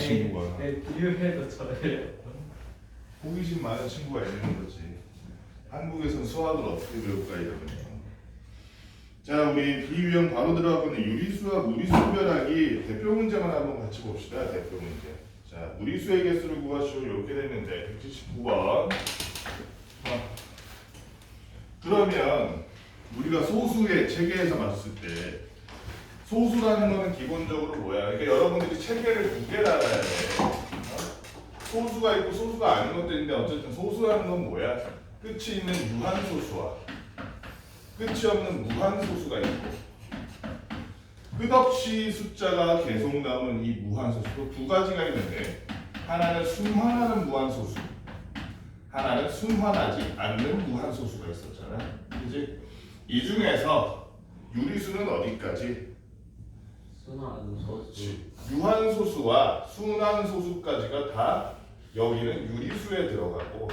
친구가. 비유해도 저래요. 호기심 많은 친구가 있는 거지. 한국에선 수학을 어떻게 배울까 이러거든요. 자, 우리 비유형 바로 들어가는 유리수와 무리수 구별하기 대표 문제만 한번 같이 봅시다. 대표 문제. 자, 무리수의 개수를 구하시오. 이렇게 됐는데 179번. 그러면 우리가 소수의 체계에서 봤을 때 소수라는 거는 기본적으로 뭐야? 그러니까 여러분들이 체계를 두 개를 알아야 돼. 소수가 있고 소수가 아닌 것도 있는데 어쨌든 소수라는 건 뭐야? 끝이 있는 무한소수와 끝이 없는 무한소수가 있고 끝없이 숫자가 계속 나오는 이 무한소수 두 가지가 있는데 하나는 순환하는 무한소수 하나는 순환하지 않는 무한소수가 있었잖아. 그지? 이 중에서 유리수는 어디까지? 순환소수. 유한소수와 순환소수까지가 다 여기는 유리수에 들어가고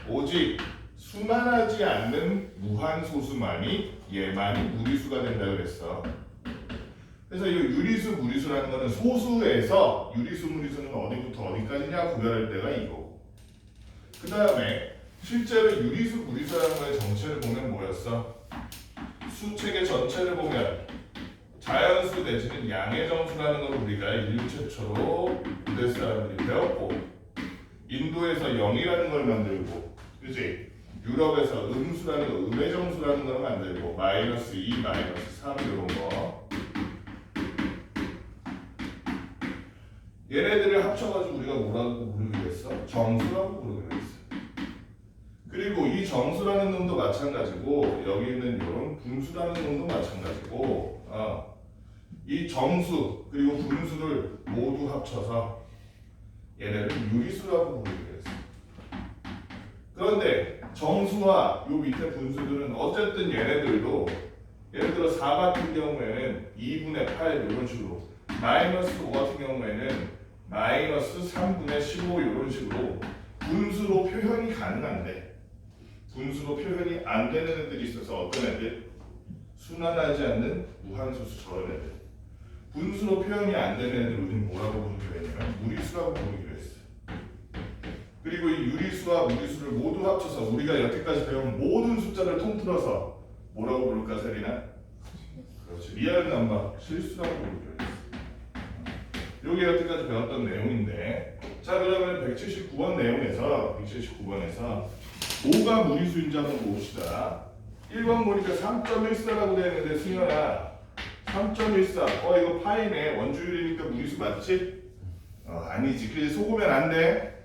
오직 순환하지 않는 무한소수만이 얘만이 무리수가 된다 그랬어. 그래서 이 유리수, 무리수라는 거는 소수에서 유리수, 무리수는 어디부터 어디까지냐 구별할 때가 이거고 그 다음에 실제로 유리수, 무리수라는 거의 정체를 보면 뭐였어? 수체계 전체를 보면 자연수 내지는 양의 정수라는 걸 우리가 인류 최초로 고대 사람들이 배웠고 인도에서 0이라는 걸 만들고 그지? 유럽에서 음수라는 거, 음의 정수라는 걸 만들고 마이너스 2, 마이너스 3 이런 거 얘네들을 합쳐가지고 우리가 뭐라고 부르기로 했어? 정수라고 부르기로 했어. 그리고 이 정수라는 놈도 마찬가지고 여기 있는 이런 분수라는 놈도 마찬가지고 이 정수 그리고 분수를 모두 합쳐서 얘네를 유리수라고 부르기로 했어. 그런데 정수와 요 밑에 분수들은 어쨌든 얘네들도 예를 들어 4 같은 경우에는 2분의 8 이런 식으로 마이너스 5 같은 경우에는 마이너스 3분의 15 이런 식으로 분수로 표현이 가능한데 분수로 표현이 안 되는 애들이 있어서 어떤 애들? 순환하지 않는 무한소수 저런 애들 분수로 표현이 안 되는 애들 우리는 뭐라고 부르기로 했냐면 무리수라고 부르기로 했어. 그리고 이 유리수와 무리수를 모두 합쳐서 우리가 여태까지 배운 모든 숫자를 통틀어서 뭐라고 부를까 세리나? 그렇지. 리얼 넘버 실수라고 부르기로 했어. 요게 여태까지 배웠던 내용인데 자 그러면 179번 내용에서 179번에서 뭐가 무리수인지 한번 봅시다. 1번 보니까 3.14라고 되어 있는데 승현아 3.14 이거 파이네 원주율이니까 무리수 맞지? 아니지. 그래서 속으면 안 돼.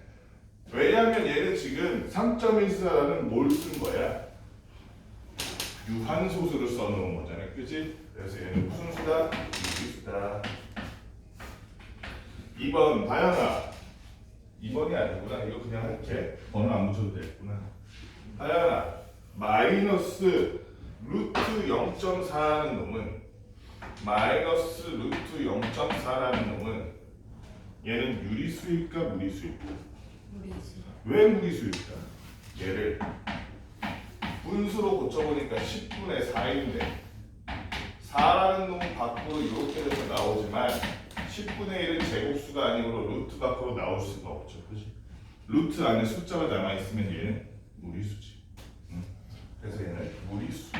왜냐하면 얘는 지금 3.14라는 뭘 쓴 거야? 유한소수를 써놓은 거잖아. 그치? 그래서 얘는 무슨 수다? 유리수다. 2번 다현아 2번이 아니구나. 이거 그냥 할게. 번호 안 붙여도 되겠구나. 다현아 마이너스 루트 0.4라는 놈은 마이너스 루트 0.4라는 놈은 얘는 유리수일까 무리수일까? 무리수. 왜 무리수일까? 얘를 분수로 고쳐보니까 10분의 4인데 4라는 놈 밖으로 이렇게 돼서 나오지만 10분의 1은 제곱수가 아니므로 루트 밖으로 나올 수가 없죠. 그치? 루트 안에 숫자가 남아있으면 얘는 무리수지. 그래서 얘는 무리수.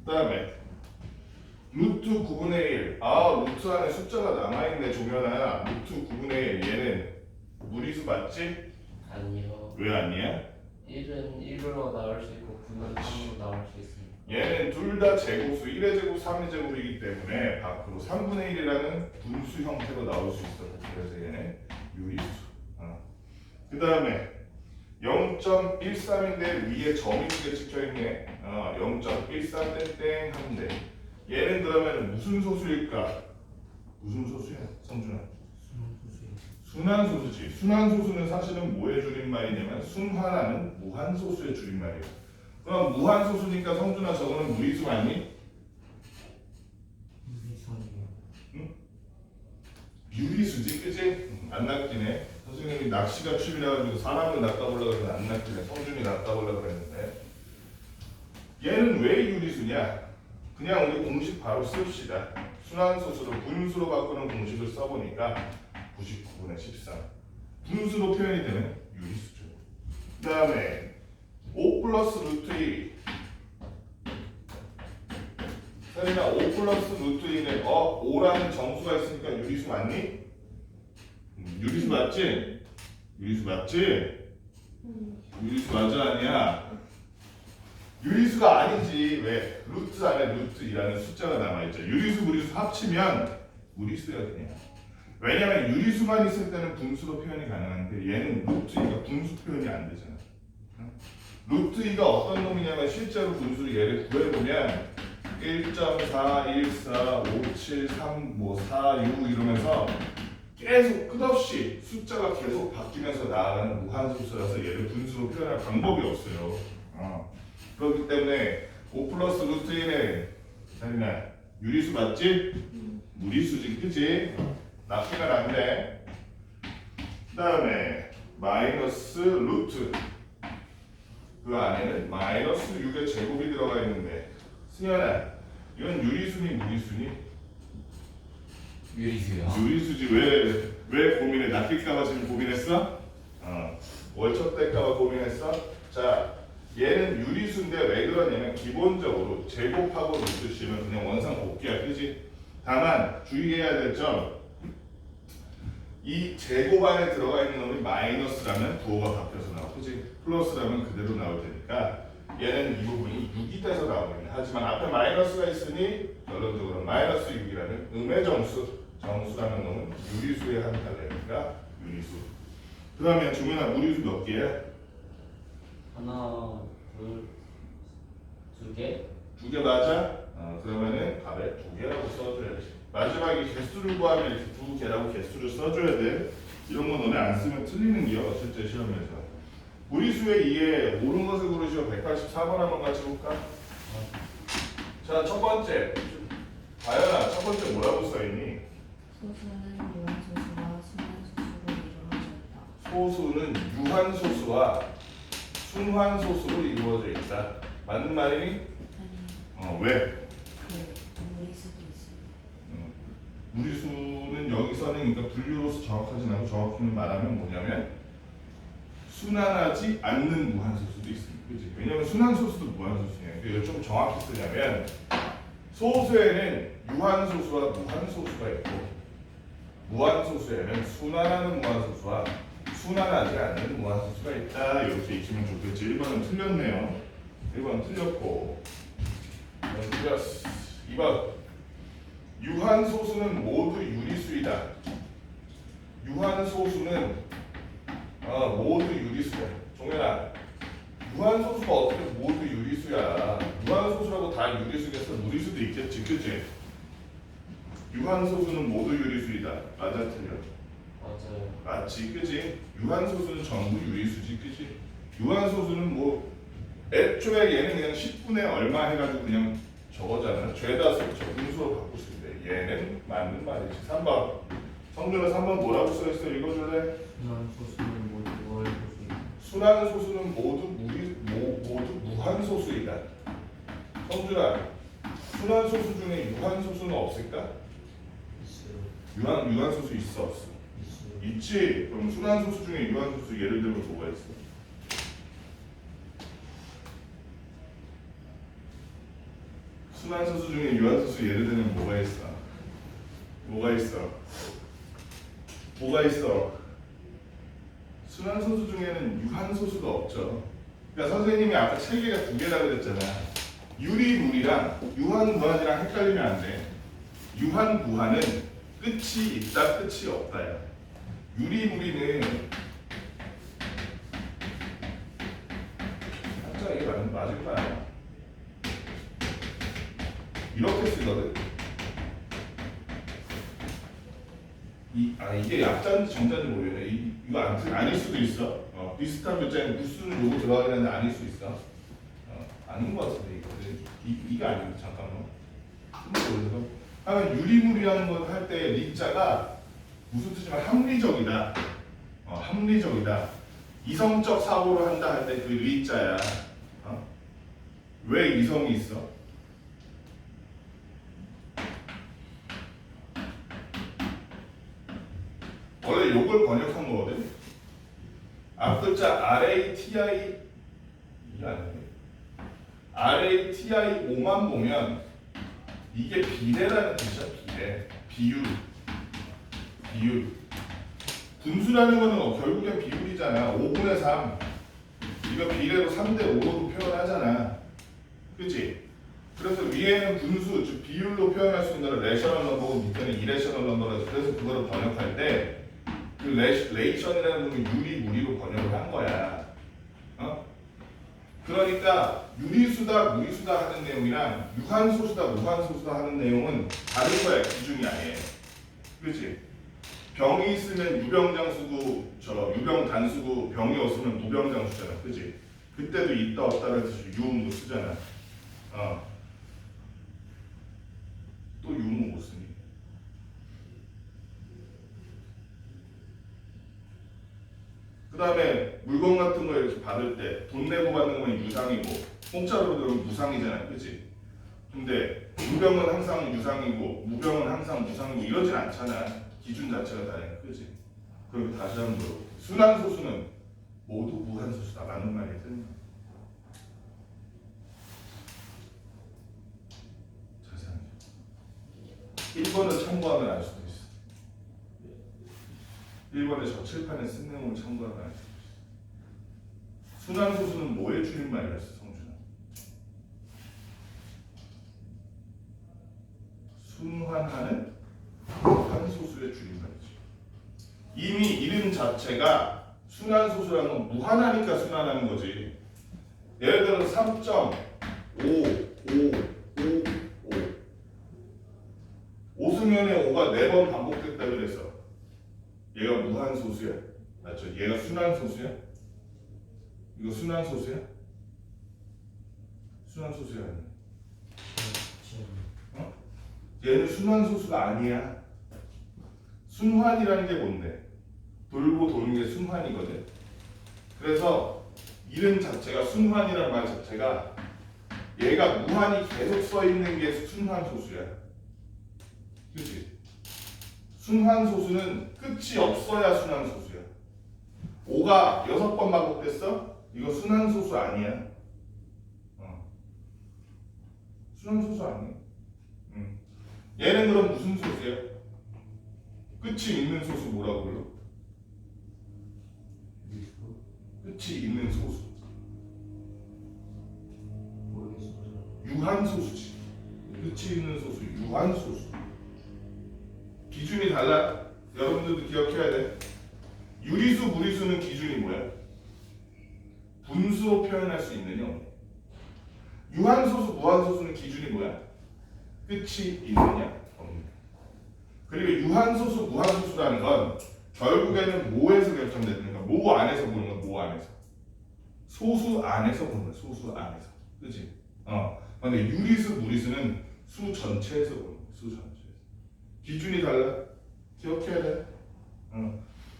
그 다음에 루트 9분의 1. 루트 안에 숫자가 남아있네 종현아. 루트 9분의 1. 얘는 무리수 맞지? 아니요. 왜 아니야? 1은 1으로 나올 수 있고 9는 3으로 나올 수 있습니다. 얘는 둘 다 제곱수 1의 제곱 3의 제곱이기 때문에 밖으로 3분의 1이라는 분수 형태로 나올 수 있어. 그래서 얘는 유리수. 그 다음에 0.13인데 위에 점이 두 개 찍혀있네. 0.13 땡땡 하면 돼. 얘는 그러면 무슨 소수일까? 무슨 소수야? 성준아. 순환소수지. 순환소수는 사실은 뭐의 줄임말이냐면 순환하는 무한소수의 줄임말이야. 그럼 무한소수니까 성준아 저거는 무리수 아니? 응? 유리수지 그치? 안 낚이네. 선생님이 낚시가 취미라 가지고 사람을 낚아보려고 그러면 안 낚이네. 성준이 낚아보려고 그랬는데 얘는 왜 유리수냐? 그냥 우리 공식 바로 씁시다. 순환소수로 분수로 바꾸는 공식을 써보니까 99분의 13 분수로 표현이 되는 유리수죠. 그 다음에 5 플러스 루트 2 세린아 5 플러스 루트 2는 5라는 정수가 있으니까 유리수 맞니? 유리수 맞지? 유리수 맞지? 유리수 맞아 아니야? 유리수가 아니지. 왜? 루트 안에 루트 2라는 숫자가 남아있죠. 유리수 무리수 합치면 무리수야 그냥. 왜냐면 유리수만 있을 때는 분수로 표현이 가능한데 얘는 루트 2가 분수 표현이 안 되잖아. 루트 2가 어떤 놈이냐면 실제로 분수로 얘를 구해보면 1.4, 1, 4, 5, 7, 3, 4, 6 이러면서 계속 끝없이 숫자가 계속 바뀌면서 나아가는 무한소수라서 얘를 분수로 표현할 방법이 없어요. 그렇기 때문에 5 플러스 루트 1은 자리나 유리수 맞지? 무리수지 그치? 나쁘면 안 돼. 그 다음에 마이너스 루트 그 안에는 마이너스 6의 제곱이 들어가 있는데 승현아 이건 유리수니 무리수니? 유리수요. 유리수지. 왜 고민해? 낚일까봐 지금 고민했어? 월척 될까봐 고민했어? 자 얘는 유리수인데 왜 그러냐면 기본적으로 제곱하고 루트 씌우면 그냥 원상 곱기야 그지? 다만 주의해야 될 점 이 제곱 안에 들어가 있는 놈이 마이너스라면 부호가 바뀌어서 나오고 그지? 플러스라면 그대로 나올 테니까 얘는 이 부분이 6이 돼서 나오거든요. 하지만 앞에 마이너스가 있으니 결론적으로 마이너스 6이라는 음의 정수라는 놈은 유리수의 한 단례니까 유리수. 그러면 중현아 무리수 몇 개야? 하나, 둘, 두 개? 2개 맞아? 그러면은 답에 2개라고 써줘야지. 마지막에 개수를 구하면 이렇게 2개라고 개수를 써줘야 돼. 이런 거 너네 안 쓰면 틀리는 게요. 실제 시험에서. 무리수의 2에 옳은 것을 고르시오. 184번 한번 같이 볼까? 자, 첫 번째. 다현아, 첫 번째 뭐라고 써있니? 소수는 유한소수와 순환소수로 이루어졌다. 소수는 유한소수와 순환소수로 이루어져 있다. 맞는 말이니? 아니, 왜? 무리수도 있습니다. 무리수는 여기서는 그러니까 분류로서 정확하진 않고 정확히는 말하면 뭐냐면 순환하지 않는 무한소수도 있습니다. 그치? 왜냐면 순환소수도 무한소수예요. 이걸 좀 정확히 쓰냐면 소수에는 유한소수와 무한소수가 있고 무한소수에는 순환하는 무한소수와 순환하지 않는 무한소수가 있다. 이렇게 익히면 좋겠지. 1번은 틀렸네요. 1번 틀렸고 2번 틀렸어. 2번 유한소수는 모두 유리수이다. 유한소수는 모두 유리수야. 종현아 유한소수가 어떻게 모두 유리수야. 유한소수라고 다 유리수겠어. 무리수도 있겠지 그치? 유한소수는 모두 유리수이다. 맞아 틀려? 맞아요. 맞지 그치? 유한소수는 전부 유리수지 그치? 유한소수는 뭐 애초에 얘는 그냥 10분의 얼마 해가지고 그냥 저거잖아. 죄다 분수로 바꿀 수 있는데 얘는 맞는 말이지. 3번 성준아 3번 뭐라고 써있어? 읽어줄래? 순환소수는 모두 무한소수이다. 순환소수는 모두 무한소수이다. 성준아 순환소수 중에 유한소수는 없을까? 있어요. 유한소수 있어 없어? 있어요. 있지. 그럼 순환소수 중에 유한소수 예를 들면 뭐가 있어? 순환소수 중에 유한소수 예를 들면 뭐가 있어? 뭐가 있어? 뭐가 있어? 순환소수 중에는 유한소수가 없죠. 그러니까 선생님이 아까 세 개가 2개라 그랬잖아. 유리무리랑 유한무한이랑 헷갈리면 안 돼. 유한무한은 끝이 있다, 끝이 없다야. 유리무리는 진짜 이게 맞을 거야. 이렇게 쓰거든. 이게 약자인지 정자인지 모르겠네. 이거 아닐 수도 있어. 비슷한 글자에 무수는 요거 들어가긴 하는데 아닐 수 있어. 아닌 것 같은데 이게 아닌데 잠깐만. 하면 유리무리라는 걸 할 때 리자가 무슨 뜻이냐면 합리적이다. 합리적이다. 이성적 사고를 한다 할 때 그 리자야. 왜 이성이 있어? 원래 요걸 번역한 거거든. 앞 글자 RATI 이게 아니네. RATI5만 보면 이게 비례라는 뜻이야. 비례, 비율. 분수라는 거는 결국엔 비율이잖아. 5분의 3. 이거 비례로 3대 5로 표현하잖아. 그치? 그래서 위에는 분수, 즉 비율로 표현할 수 있는 거를 레셔널 넘버고 밑에는 이레셔널 넘버라서 그래서 그거를 번역할 때 그 레이션이라는 건 유리, 무리로 번역을 한 거야. 그러니까 유리수다, 무리수다 하는 내용이랑 유한소수다, 무한소수다 하는 내용은 다른 거야. 기준이 아니에요. 그치? 병이 있으면 유병장수고 유병단수고 병이 없으면 무병장수잖아. 그치? 그때도 있다 없다를 뜻이 유음도 쓰잖아. 또 유무 못 쓰니? 그 다음에 물건 같은 거 이렇게 받을 때 돈 내고 받는 건 유상이고 공짜로 들으면 무상이잖아. 그치? 근데 유병은 항상 유상이고 무병은 항상 무상이고 이러진 않잖아. 기준 자체가 다르니까. 그치? 그리고 다시 한번 물어볼게. 순환소수는 모두 무한소수다. 맞는 말이든? 자세하게 1번을 참고하면 알 수도 있어. 1번에 저 칠판에 쓴 내용을 참고하면 알 수도 있어. 순환소수는 뭐의 줄임말이었어, 성준아? 순환하는 무한소수의 줄임말이지. 이미 이름 자체가 순환소수라는 건 무한하니까 순환하는 거지. 예를 들어서 3.5 오승연의 5가 4번 반복됐다 그래서 얘가 무한소수야. 맞죠? 얘가 순환소수야? 이거 순환소수야? 순환소수야 아니야? 얘는 순환소수가 아니야. 순환이라는 게 뭔데? 돌고 도는 게 순환이거든. 그래서 이름 자체가 순환이라는 말 자체가 얘가 무한히 계속 써 있는 게 순환소수야. 그치? 순환소수는 끝이 없어야 순환소수야. 5가 6번 반복됐어? 이거 순환소수 아니야. 순환소수 아니야. 얘는 그럼 무슨 소수야? 끝이 있는 소수 뭐라고 불러? 끝이 있는 소수. 유한소수지. 끝이 있는 소수, 유한소수. 기준이 달라. 여러분들도 기억해야 돼. 유리수, 무리수는 기준이 뭐야? 분수로 표현할 수 있느냐? 유한소수, 무한소수는 기준이 뭐야? 끝이 있느냐? 없느냐? 그리고 유한소수, 무한소수라는 건 결국에는 뭐에서 결정되는 거야? 뭐 안에서 보는 거야? 뭐 안에서? 소수 안에서 보는 거야. 소수 안에서. 그치? 근데 유리수, 무리수는 수 전체에서 보는 거야. 수 전체에서. 기준이 달라. 기억해야 돼.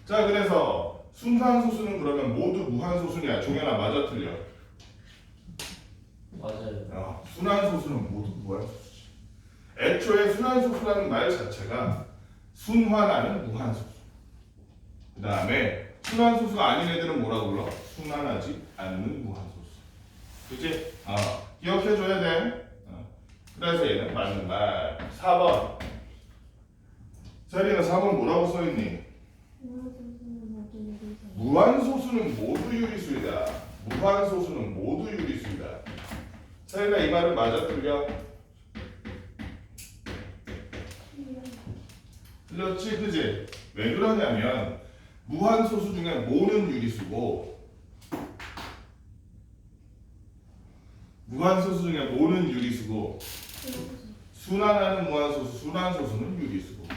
자, 그래서 순환소수는 그러면 모두 무한소수냐? 종현아, 맞아 틀려? 맞아요. 순환소수는 모두 무한소수지. 애초에 순환소수라는 말 자체가 순환하는 무한소수. 그 다음에 순환소수가 아닌 애들은 뭐라고 불러? 순환하지 않는 무한소수. 그치? 기억해줘야 돼. 그래서 얘는 맞는 말. 4번. 세리는 4번 뭐라고 써있니? 무한소수는 모두 유리수이다. 무한소수는 모두 유리수이다. 세리가 이 말은 맞아 틀려? 틀렸지, 그지? 왜 그러냐면 무한소수 중에 모는 유리수고 무한소수 중에 모는 유리수고 순환하는 무한소수, 순환소수는 유리수고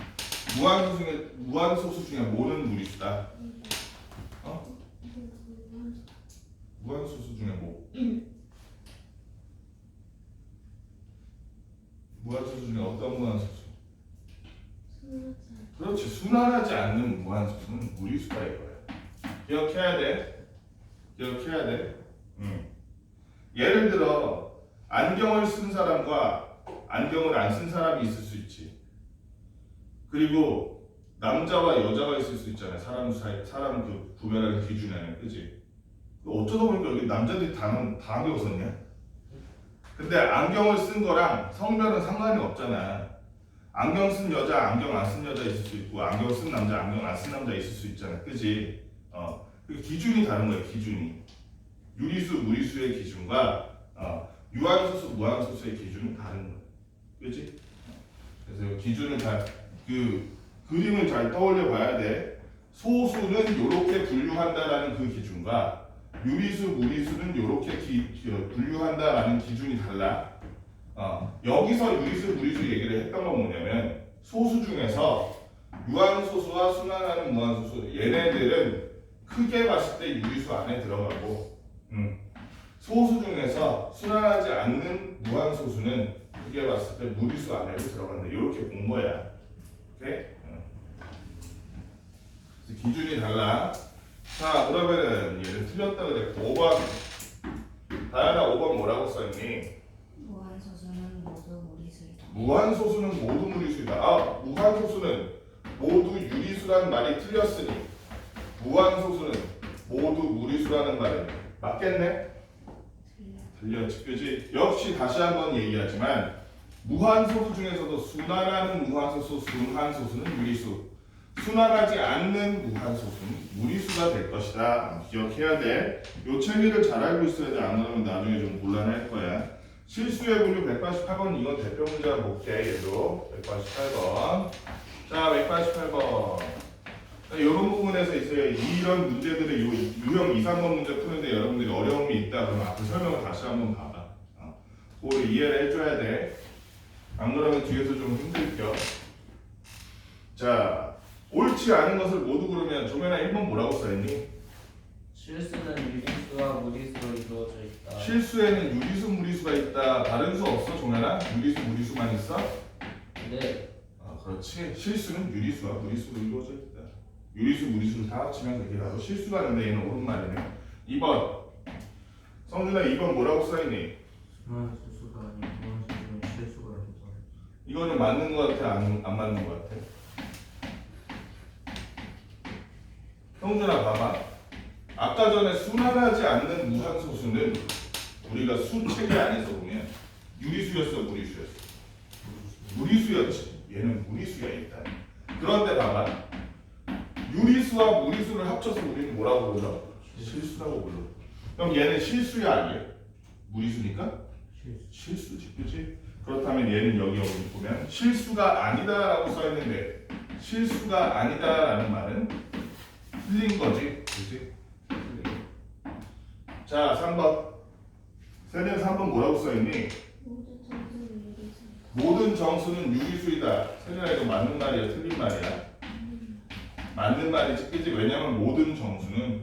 무한소수 중에 모는 무리수다. 무한소수 중에 뭐? 무한소수 중에 어떤 무한소수? 그렇지. 순환하지 않는 무한소수는 무리수다 이거야. 기억해야 돼. 기억해야 돼. 예를 들어 안경을 쓴 사람과 안경을 안 쓴 사람이 있을 수 있지. 그리고 남자와 여자가 있을 수 있잖아요. 사람 사이, 사람 그 구별하는 기준에는, 그지? 어쩌다 보니까 여기 남자들이 다 안경 썼냐? 근데 안경을 쓴 거랑 성별은 상관이 없잖아. 안경 쓴 여자, 안경 안 쓴 여자 있을 수 있고, 안경 쓴 남자, 안경 안 쓴 남자 있을 수 있잖아, 그지? 그 기준이 다른 거야, 기준이. 유리수, 무리수의 기준과 유한소수, 무한소수의 기준은 다른 거야, 그지? 그래서 기준을 그 그림을 잘 떠올려 봐야 돼. 소수는 이렇게 분류한다라는 그 기준과 유리수, 무리수는 이렇게 분류한다라는 기준이 달라. 여기서 유리수, 무리수 얘기를 했던 건 뭐냐면 소수 중에서 유한소수와 순환하는 무한소수 얘네들은 크게 봤을 때 유리수 안에 들어가고 소수 중에서 순환하지 않는 무한소수는 크게 봤을 때 무리수 안에 들어간다. 이렇게 본 거야. 오케이? 기준이 달라. 자, 그러면은 얘는 틀렸다 그랬고 5번 다현아 5번 뭐라고 써있니? 무한소수는 모두 무리수이다. 무한소수는 모두 무리수이다. 무한소수는 모두 유리수라는 말이 틀렸으니 무한소수는 모두 무리수라는 말은 맞겠네? 틀렸지, 그지? 역시 다시 한번 얘기하지만 무한소수 중에서도 순환하는 무한소수, 순환소수는 유리수, 순환하지 않는 무한소수는 무리수가 될 것이다. 기억해야 돼. 요 체계를 잘 알고 있어야 돼. 안 그러면 나중에 좀 곤란할 거야. 실수의 분류 188번 이건 대표 문제 볼게. 얘도 188번. 자, 188번. 이런 부분에서 있어요. 이런 문제들의 유형 2, 3번 문제 푸는데 여러분들이 어려움이 있다 그러면 앞에 설명을 다시 한번 봐봐. 그걸 이해를 해줘야 돼. 안 그러면 뒤에서 좀 힘들겨. 자, 옳지 않은 것을 모두 그러면 종현아 1번 뭐라고 써있니? 실수는 유리수와 무리수로 이루어져 있다. 실수에는 유리수, 무리수가 있다. 다른 수 없어, 종현아? 유리수, 무리수만 있어? 네. 그렇지. 실수는 유리수와 무리수로 이루어져 있다. 유리수, 무리수를 다 합치면 그게 바로 실수가 되는데 얘는 옳은 말이네. 2번. 성준아 2번 뭐라고 써있니? 무한소수가 아닌 무한소수는 실수가 아니다. 이거는 맞는 것 같아? 안 맞는 것 같아? 성준아 봐봐. 아까 전에 순환하지 않는 무한소수는 우리가 수체계 안에서 보면 유리수였어, 무리수였어? 무리수였지. 얘는 무리수야 일단. 그런데 봐봐. 유리수와 무리수를 합쳐서 우리는 뭐라고 불러? 실수라고 불러. 그럼 얘는 실수야 아니야? 무리수니까? 실수지, 그렇지? 그렇다면 얘는 여기 보면 실수가 아니다라고 써있는데 실수가 아니다라는 말은 틀린 거지, 그렇지? 자, 3번. 세련 3번 뭐라고 써있니? 모든 정수는 유리수이다. 모든 정수는 유리수이다. 세련아 이거 맞는 말이야, 틀린 말이야? 맞는 말이지, 그지? 왜냐면 모든 정수는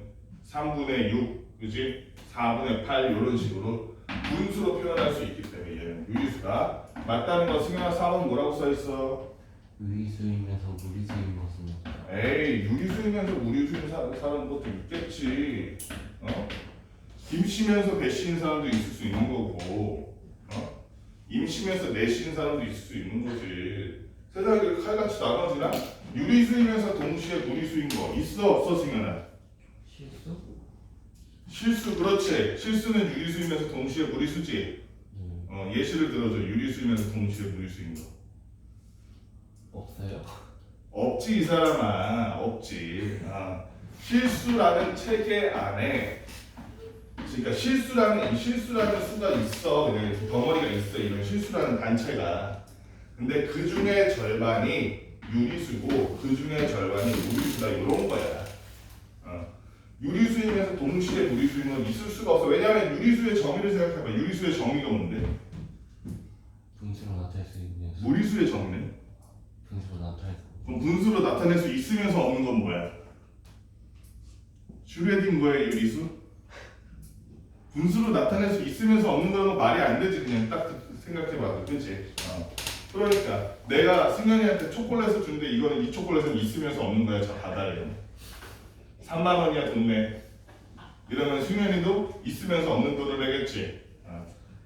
3분의 6, 그지? 4분의 8 이런 식으로 분수로 표현할 수 있기 때문에 얘는 유리수가 맞다는 거. 승현아 4번 뭐라고 써있어? 유리수이면서 무리수인 것은 없다. 에이, 유리수이면서 무리수인 사는 것도 있겠지. 김씨면서 배씨인 사람도 있을 수 있는 거고, 임씨면서 내씨인 사람도 있을 수 있는 거지. 세상에 그렇게 칼같이 나눠지나? 유리수이면서 동시에 무리수인 거 있어 없어, 승현아? 실수? 실수, 그렇지. 실수는 유리수이면서 동시에 무리수지. 예시를 들어줘. 유리수이면서 동시에 무리수인 거. 없어요? 없지 이 사람아, 없지. 실수라는 체계 안에, 그러니까 실수라는 수가 있어. 그냥 덩어리가 있어. 이런 실수라는 단체가. 근데 그 중에 절반이 유리수고 그 중에 절반이 무리수다. 이런 거야. 유리수이면서 동시에 무리수인 건 있을 수가 없어. 왜냐하면 유리수의 정의를 생각해봐. 유리수의 정의가 뭔데? 분수로 나타낼 수 있는 수. 무리수의 정의는? 분수로 나타낼 수. 그럼 분수로 나타낼 수 있으면서 없는 건 뭐야? 슈레딩거의 유리수? 분수로 나타낼 수 있으면서 없는 거는 말이 안 되지. 그냥 딱 생각해봐도, 그치? 그러니까 내가 승현이한테 초콜릿을 주는데 이거는 이 초콜릿은 있으면서 없는 거야. 저 바다에 3만 원이야 돈 내. 이러면 승현이도 있으면서 없는 돈을 내겠지.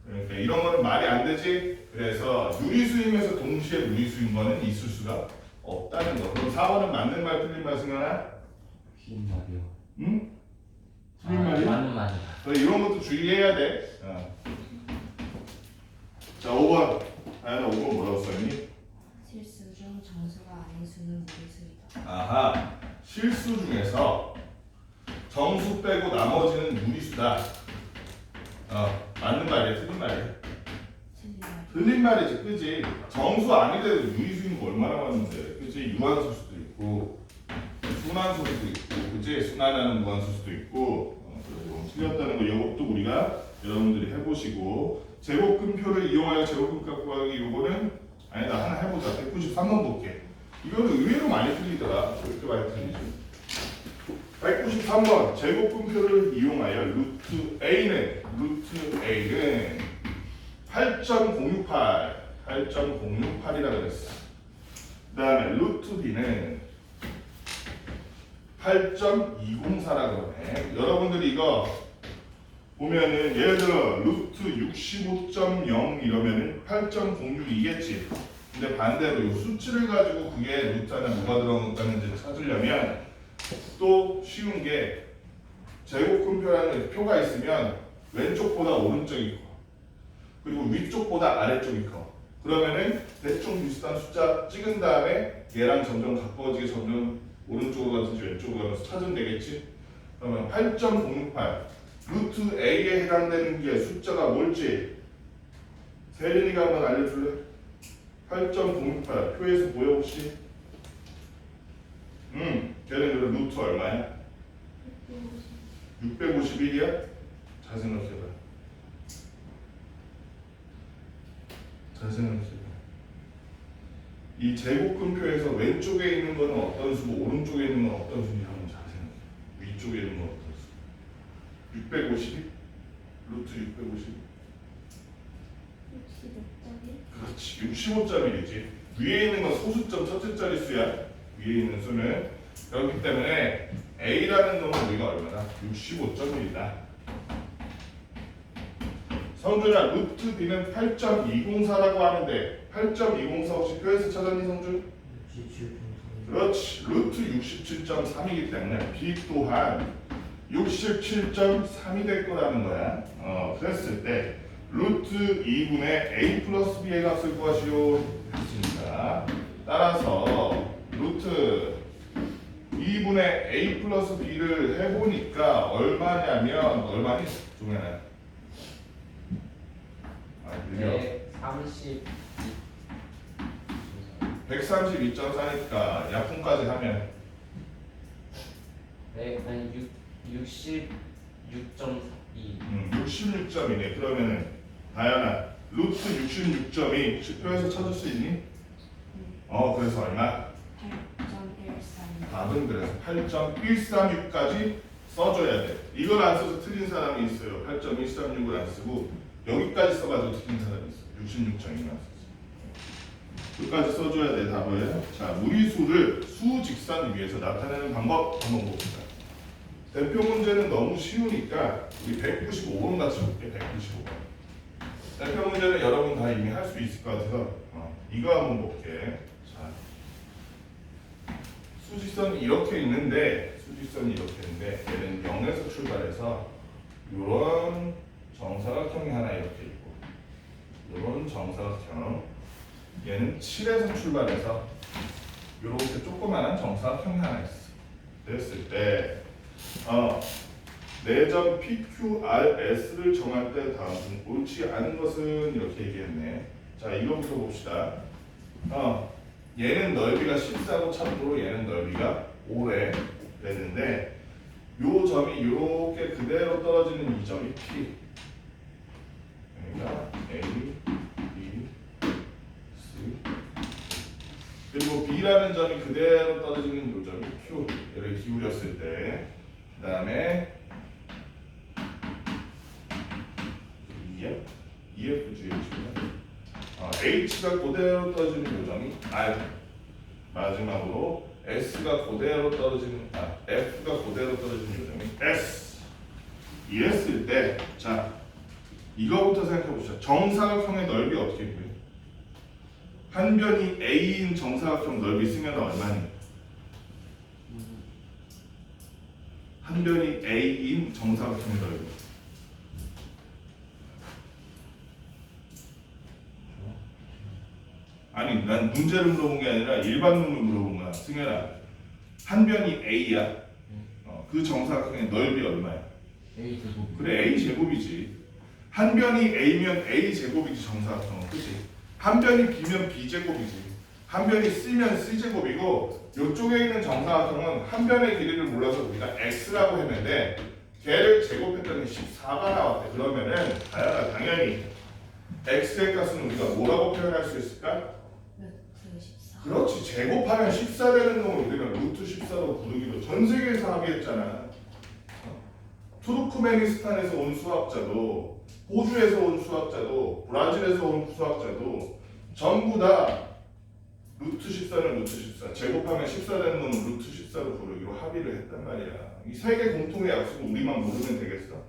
그러니까 이런 거는 말이 안 되지. 그래서 유리수이면서 동시에 무리수인 거는 있을 수가 없다는 거. 그럼 4번은 맞는 말 틀린 말 승현아? 틀린 말이요. 응? 틀린 말이야? 맞는 말이야. 그래, 이런 것도 주의해야 돼. 자 5번. 아연아 5번 뭐라고 써있니? 실수 중 정수가 아닌 수는 무리수이다. 아하. 실수 중에서 정수 빼고 나머지는 무리수다. 맞는 말이야 틀린 말이야? 틀린 말. 틀린 말이지, 그지? 정수 아니래도 유리수인 거 얼마나 많은데, 그지? 유한수일 수도 있고, 순환수일 수도 있고, 그지? 순환하는 무한수일 수도 있고, 그리고 틀렸다는 거 이것도 우리가 여러분들이 해보시고, 제곱근표를 이용하여 제곱근값 구하기 요거는 아니다 하나 해보자. 193번 볼게. 이거는 의외로 많이 틀리더라. 왜 이렇게 많이 틀리지? 193번 제곱분표를 이용하여 루트 A는 8.068이라 그랬어. 그 다음에 루트 B는 8.204라 그러네. 여러분들이 이거 보면은 예를 들어 루트 65.0 이러면은 8.06이겠지. 근데 반대로 이 수치를 가지고 그게 루트 안에 뭐가 들어가는지 찾으려면 또 쉬운 게 제곱근표라는 표가 있으면 왼쪽보다 오른쪽이 커. 그리고 위쪽보다 아래쪽이 커. 그러면은 대충 비슷한 숫자 찍은 다음에 얘랑 점점 가까워지게 점점 오른쪽으로 가든지 왼쪽으로 가면서 찾으면 되겠지. 그러면 8.068 루트 A에 해당되는 게 숫자가 뭘지 세린이가 한번 알려줄래? 8.068 표에서 보여 혹시? 걔는 루트 얼마야? 651이야? 잘 생각해봐. 잘 생각해봐. 이 제곱근표에서 왼쪽에 있는 거는 어떤 수고 오른쪽에 있는 건 어떤 수인지 한번 잘 생각해. 위쪽에 있는 건 어떤 수? 652? 루트 652? 65.1? 그렇지. 65.1이지. 위에 있는 건 소수점 첫째 자릿수야. 위에 있는 수는. 그렇기 때문에 A라는 놈은 우리가 얼마나? 65.1이다. 성준아, 루트 B는 8.204라고 하는데 8.204 혹시 표에서 찾았니 성준? 67.3. 그렇지. 루트 67.3이기 때문에 B 또한 67.3이 될 거라는 거야. 그랬을 때 루트 2분의 A 플러스 B의 값을 구하시오 했습니다. 따라서 루트 2분의 A 플러스 B를 해보니까 얼마냐면 얼마니? 종현아. 느려. 132.4니까 약분까지 하면 아니 66.2. 66점이네. 그러면은 다현아 루트 66점이 혹시 표에서 찾을 수 있니? 그래서 얼마? 8.132. 답은 그래서 8.136까지 써줘야 돼. 이걸 안 써서 틀린 사람이 있어요. 8.136을 안 쓰고 여기까지 써가지고 틀린 사람이 있어. 66점이만 썼어. 끝까지 써줘야 돼 답을. 자, 무리수를 수직선 위에서 나타내는 방법 한번 봅시다. 대표 문제는 너무 쉬우니까 우리 195번 같이 볼게. 195번. 대표 문제는 여러분 다 이미 할 수 있을 것 같아서 이거 한번 볼게. 자, 수직선이 이렇게 있는데 얘는 0에서 출발해서 이런 정사각형이 하나 이렇게 있고 이런 정사각형 얘는 7에서 출발해서 이렇게 조그마한 정사각형이 하나 있어. 됐을 때 내점 PQRS를 정할 때 다음 중 옳지 않은 것은 이렇게 얘기했네. 자, 이거부터 봅시다. 얘는 넓이가 14고 참고로 얘는 넓이가 5래 됐는데 요 점이 이렇게 그대로 떨어지는 이 점이 P. 그러니까 A, B, C. 그리고 B라는 점이 그대로 떨어지는 요 점이 Q. 얘를 기울였을 때 그 다음에 EFGH구나. H가 그대로 떨어지는 요점이 R. 마지막으로 S가 그대로 떨어지는 F가 그대로 떨어지는 요점이 S. 이랬을 때, 자, 이거부터 생각해 보시죠. 정사각형의 넓이 어떻게 보여? 한 변이 A인 정사각형 넓이 승현은 얼마니? 한 변이 A인 정사각형 넓이. 아니, 난 문제를 물어본 게 아니라 일반론을 물어본 거야. 승현아, 한 변이 A야. 그 정사각형의 넓이 얼마야? A 제곱. 그래, A 제곱이지. 한 변이 A면 A 제곱이지 정사각형은, 그치? 한 변이 B면 B 제곱이지. 한 변이 C면 C 제곱이고, 이쪽에 있는 정사각형은 한 변의 길이를 몰라서 우리가 X라고 했는데 걔를 제곱했더니 14가 나왔대. 그러면은 당연히 X의 값은 우리가 뭐라고 표현할 수 있을까? 루트 14. 그렇지. 제곱하면 14 되는 놈을 우리가 루트 14로 부르기로 전 세계에서 합의했잖아. 투르크메니스탄에서 온 수학자도, 호주에서 온 수학자도, 브라질에서 온 수학자도 전부 다 루트 14는 루트 14, 제곱하면 14 되는 놈은 루트 14로 부르기로 합의를 했단 말이야. 이 세계 공통의 약속을 우리만 모르면 되겠어?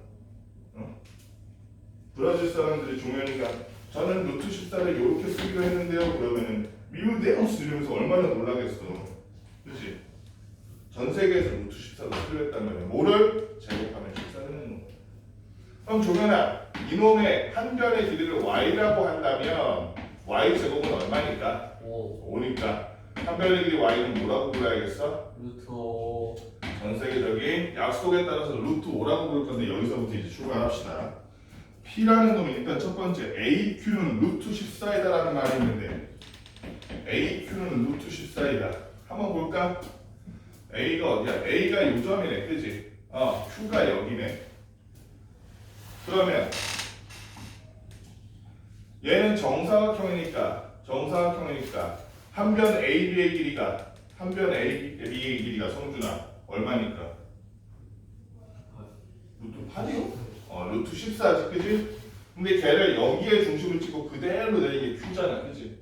브라질 사람들이 종현이가 저는 루트 14를 이렇게 쓰기로 했는데요. 그러면은 미우데우스 이러면서 얼마나 놀라겠어. 그렇지? 전 세계에서 루트 14로 쓰기로 했단 말이야. 뭐를? 제곱하면 14 되는 놈. 그럼 종현아, 이놈의 한 변의 길이를 y라고 한다면 y 제곱은 얼마니까? 5니까 한 변의 길이 y는 뭐라고 불러야겠어? 루트 5. 전 세계적인 약속에 따라서 루트 5라고 부를 건데 여기서부터 이제 출발합시다. P라는 놈이 일단 첫 번째 AQ는 루트 14이다라는 말이 있는데 AQ는 루트 14이다. 한번 볼까? A가 어디야? A가 요점이네, 그지? Q가 여기네. 그러면 얘는 정사각형이니까 한 변 AB의 길이가 성준아 얼마니까? 루트 8이요? 루트 14지, 그지? 근데 걔를 여기에 중심을 찍고 그대로 내린 게 Q잖아, 그지?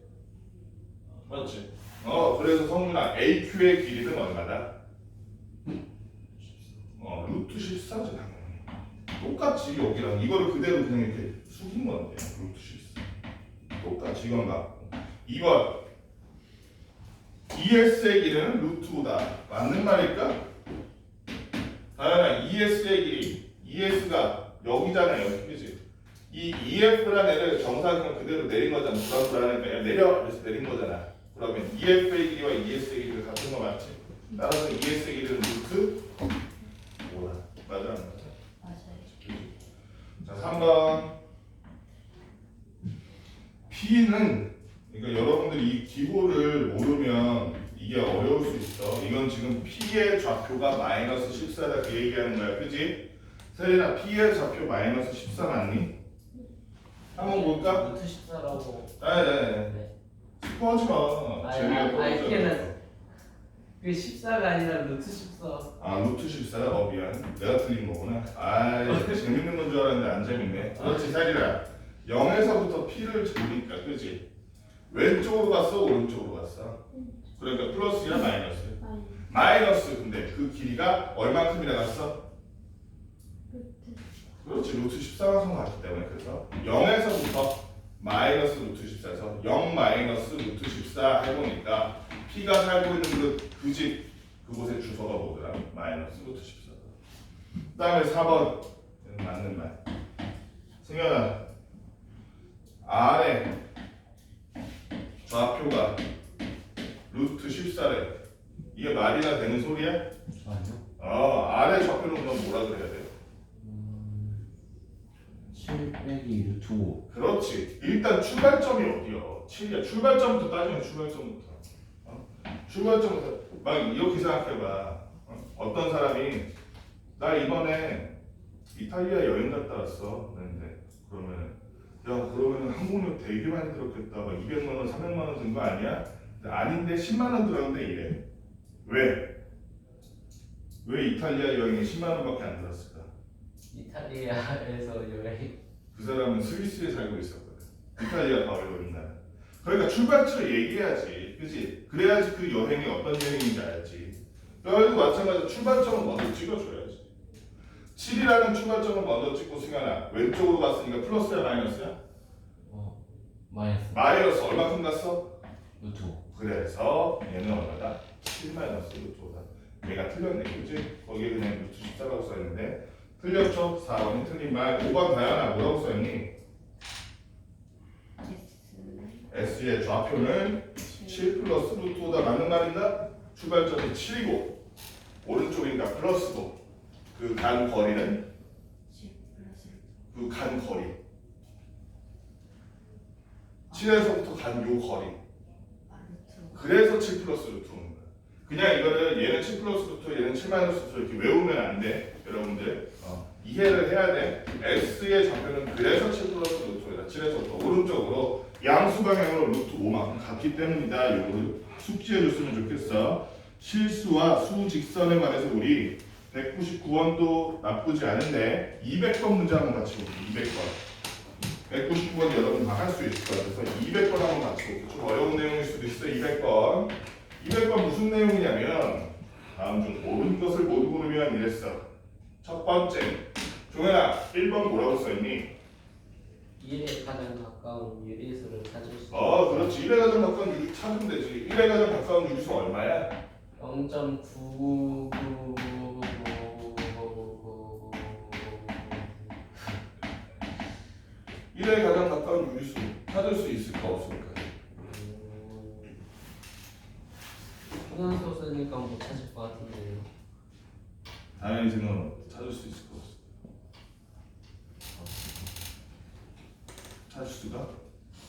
맞지? 그래서 성준아 AQ의 길이는 얼마다? 루트 14지 당연히. 똑같이 여기랑 이거를 그대로 그냥 이렇게 숙인 건데 루트 14. 똑같이 이건 같고. 2번 ES의 길이는 루트 5다. 맞는 말일까? 다현아, ES의 길이 ES가 여기잖아요, 그치? 이 EF라는 애를 정사각형 그대로 내린 거잖아. 불안불안하니까 내려 그래서 내린 거잖아. 그러면 EF의 길이와 ES의 길이가 같은 거 맞지? 따라서 ES의 길이는 루트 5다. 맞아? 맞아요. 자, 3번 P는 그러니까 여러분들이 이 기호를 모르면 이게 어려울 수 있어. 이건 지금 P의 좌표가 마이너스 14다 그 얘기하는 거야, 그지? 세린아, P의 좌표 마이너스 14 맞니? 한번 볼까? 루트 14라고. 네. 스포하지 마. 아니, 재미가 아니, 떨어져. 걔는 그 14가 아니라 루트 14. 루트 14야? 미안. 내가 틀린 거구나. 재밌는 건 줄 알았는데 안 재밌네. 그렇지, 세린아. 0에서부터 P를 재니까, 그지? 왼쪽으로 갔어, 오른쪽으로 갔어? 그러니까 플러스야, 마이너스? 마이너스. 근데 그 길이가 얼만큼이나 갔어? 그렇지, 루트 14가 성공했기 때문에. 그래서 0에서부터 마이너스 루트 14에서 0 마이너스 루트 14 해보니까 P가 살고 있는 그 집 그곳의 주소가 뭐더라? 마이너스 루트 14. 그 다음에 4번 맞는 말. 승현아, R의 좌표가 루트 14래. 이게 말이나 되는 소리야? 아니요. R의 좌표는 그럼 뭐라 그래야 돼? 7 빼기 루트 5. 그렇지. 일단 출발점이 어디야? 7이야. 출발점부터 따지면 출발점부터. 출발점부터 막 이렇게 생각해봐. 어떤 사람이 나 이번에 이탈리아 여행 갔다 왔어. 그런데 그러면 항공료 되게 많이 들었겠다. 막 200만 원, 300만 원 든 거 아니야? 근데 아닌데 10만 원 들었는데 이래. 왜? 왜 이탈리아 여행에 10만 원밖에 안 들었을까? 이탈리아에서 여행. 그 사람은 스위스에 살고 있었거든. 이탈리아 가 어려운 나라. 그러니까 출발지를 얘기해야지, 그렇지? 그래야지 그 여행이 어떤 여행인지 알지. 여기도 마찬가지로 출발점을 먼저 찍어줘야지. 7이라는 출발점을 먼저 찍고 승현아, 왼쪽으로 갔으니까 플러스야 마이너스야? 마이너스. 마이너스 얼마큼 갔어? 루트 5. 그래서 얘는 얼마다? 7 마이너스 루트 5다. 얘가 틀렸네, 그지? 거기에 그냥 루트 14라고 써있는데 틀렸죠? 4번이 틀린 말. 5번 다현아 뭐라고 써있니? S의 좌표는 7 플러스 루트 5다. 맞는 말인가? 출발점이 7이고 오른쪽인가 플러스고 그 간 거리는 10 플러스 그 간 거리 7에서부터 간 요 거리 루트 그래서 7 플러스 루트 5인 거야. 그냥 이거를 얘는 7 플러스 루트 얘는 7 마이너스 루트 이렇게 외우면 안 돼. 여러분들 이해를 해야 돼. S의 좌표는 그래서 7 플러스 루트 5다. 7에서부터 오른쪽으로 양수 방향으로 루트 5만큼 갔기 때문이다. 요거를 숙지해 줬으면 좋겠어. 실수와 수직선에 관해서 우리 199번도 나쁘지 않은데 200번 문제 한번 같이 볼게요. 200번 199번 여러분 다 할 수 있을 것 같아서 200번 한번 같이 볼게요. 좀 어려운 내용일 수도 있어. 200번 200번 무슨 내용이냐면 다음 중 옳은 것을 모두 고르면 이랬어. 첫 번째 종현아 1번 뭐라고 써있니? 1에 가장 가까운 유리수를 찾을 수 있는 그렇지. 1에 가장 가까운 유리수 찾으면 되지. 1에 가장 가까운 유리수 얼마야? 0.999 1에 가장 가까운 유리수 찾을 수 있을까 없을까? 소산수 쓰니까 못 찾을 것 같은데요. 당연히 생각은 찾을 수 있을 것 같아. 찾을 수가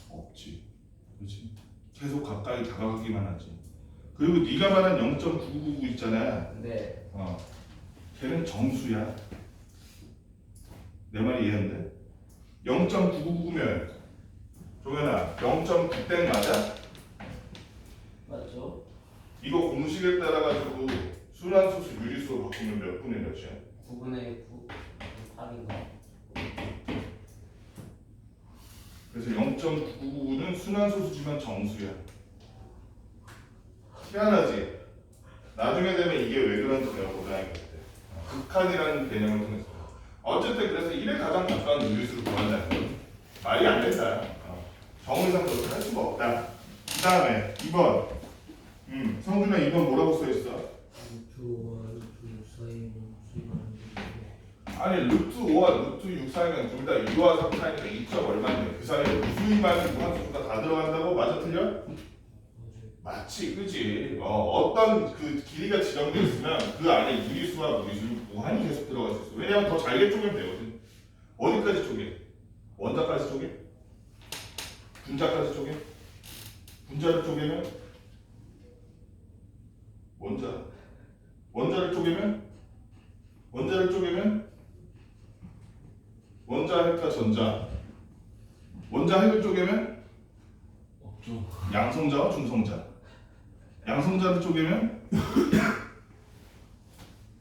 없지. 그렇지? 계속 가까이 다가가기만 하지. 그리고 네가 말한 0.999 있잖아. 네. 걔는 정수야. 내 말이 이해한대? 0.999면 종현아 0.9땡 맞아? 맞죠? 이거 공식에 따라 가지고 순환소수 유리수로 바꾸면 몇 분의 몇이야? 9분의 9 8인가? 그래서 0.999는 순환소수지만 정수야. 희한하지? 나중에 되면 이게 왜 그런지 내가 보장하겠대. 극한이라는 개념을 통해서. 어쨌든 그래서 1에 가장 가까운 유리수를 구한다는 건 말이 안 된다. 정의상으로 할 수가 없다. 그 다음에 2번. 성준아 2번 뭐라고 써있어? 루트 5와 루트 6 사이에 수입하는 게 아니 루트 5와 루트 6 사이면 둘 다 2와 3 사이니까 2점 얼마인데 그 사이에 무수히많은 무한수가 다 들어간다고? 맞아 틀려? 맞지 그지? 어떤 그 길이가 지정되어 있으면 그 안에 유리수와 무리수를 무한히 계속 들어갈 수 있어. 왜냐면 더 잘게 쪼개면 되거든. 어디까지 쪼개? 원자까지 쪼개? 분자까지 쪼개? 분자를 쪼개면? 원자를 쪼개면? 원자 핵과 전자 원자 핵을 쪼개면? 없죠. 양성자와 중성자 양성자를 쪼개면?